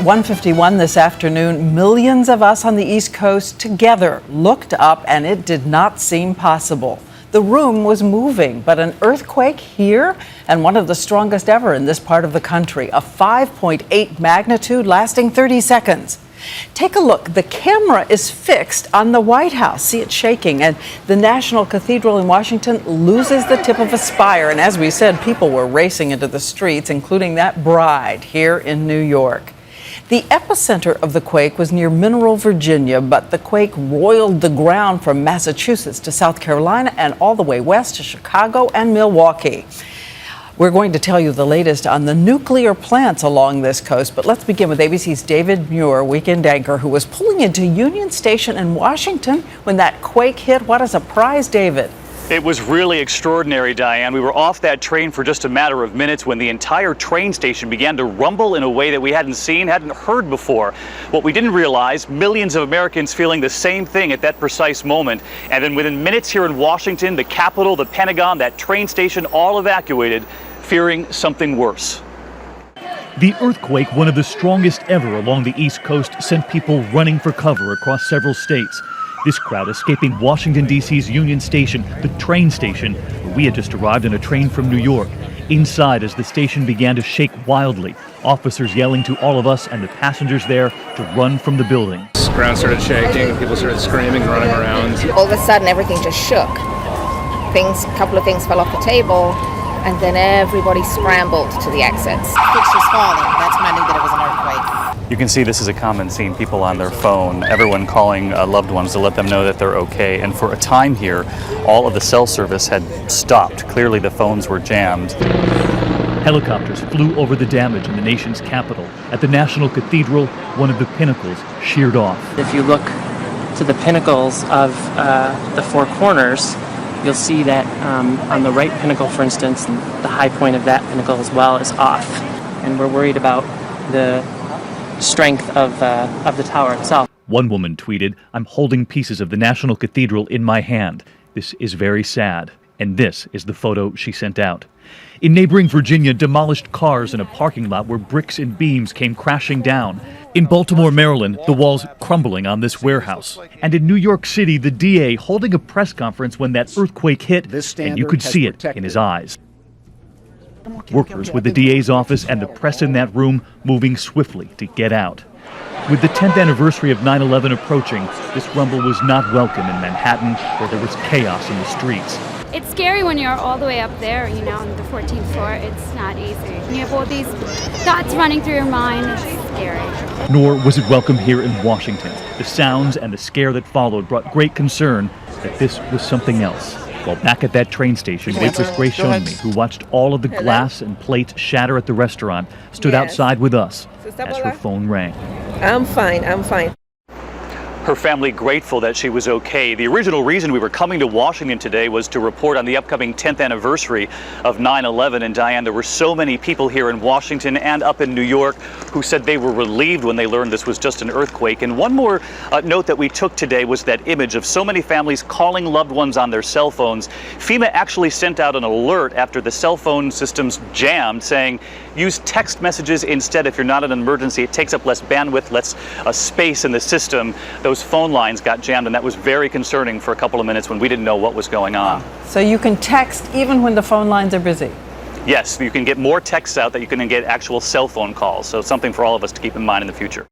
1:51 this afternoon, millions of us on the East Coast together looked up and it did not seem possible. The room was moving, but an earthquake here, and one of the strongest ever in this part of the country, a 5.8 magnitude lasting 30 seconds. Take a look. The camera is fixed on the White House. See it shaking. And the National Cathedral in Washington loses the tip of a spire. And as we said, people were racing into the streets, including that bride here in New York. The epicenter of the quake was near Mineral, Virginia, but the quake roiled the ground from Massachusetts to South Carolina and all the way west to Chicago and Milwaukee. We're going to tell you the latest on the nuclear plants along this coast, but let's begin with ABC's David Muir, weekend anchor, who was pulling into Union Station in Washington when that quake hit. What a surprise, David. It was really extraordinary, Diane. We were off that train for just a matter of minutes when the entire train station began to rumble in a way that we hadn't heard before. What we didn't realize, millions of Americans feeling the same thing at that precise moment. And then within minutes here in Washington, the Capitol, the Pentagon, that train station, all evacuated, fearing something worse. The earthquake, one of the strongest ever along the East Coast, sent people running for cover across several states. This crowd escaping Washington, D.C.'s Union Station, the train station, where we had just arrived on a train from New York. Inside, as the station began to shake wildly, officers yelling to all of us and the passengers there to run from the building. The ground started shaking, people started screaming, running around. All of a sudden, everything just shook. A couple of things fell off the table, and then everybody scrambled to the exits. Fixtures falling. That's when I knew that it was an earthquake. You can see this is a common scene, people on their phone, everyone calling loved ones to let them know that they're okay. And for a time here, all of the cell service had stopped. Clearly the phones were jammed. Helicopters flew over the damage in the nation's capital. At the National Cathedral, one of the pinnacles sheared off. If you look to the pinnacles of the four corners, you'll see that on the right pinnacle, for instance, the high point of that pinnacle as well is off. And we're worried about the strength of the tower itself. One woman tweeted, "I'm holding pieces of the National Cathedral in my hand. This is very sad." And this is the photo she sent out. In neighboring Virginia, demolished cars in a parking lot where bricks and beams came crashing down. In Baltimore, Maryland, the walls crumbling on this warehouse. And in New York City, the DA holding a press conference when that earthquake hit, and you could see it in his eyes. Workers with the DA's office and the press in that room moving swiftly to get out. With the 10th anniversary of 9/11 approaching, this rumble was not welcome in Manhattan, where there was chaos in the streets. It's scary when you're all the way up there, on the 14th floor. It's not easy. You have all these thoughts running through your mind. It's scary. Nor was it welcome here in Washington. The sounds and the scare that followed brought great concern that this was something else. Well, back at that train station, waitress Grace Shonemy, who watched all of the glass and plates shatter at the restaurant, stood outside with us as her phone rang. I'm fine. Her family grateful that she was okay. The original reason we were coming to Washington today was to report on the upcoming 10th anniversary of 9/11. And Diane, there were so many people here in Washington and up in New York who said they were relieved when they learned this was just an earthquake. And one more note that we took today was that image of so many families calling loved ones on their cell phones. FEMA actually sent out an alert after the cell phone systems jammed, saying use text messages instead if you're not in an emergency. It takes up less bandwidth, less space in the system. Those phone lines got jammed, and that was very concerning for a couple of minutes when we didn't know what was going on. So you can text even when the phone lines are busy? Yes, you can get more texts out that you can get actual cell phone calls. So something for all of us to keep in mind in the future.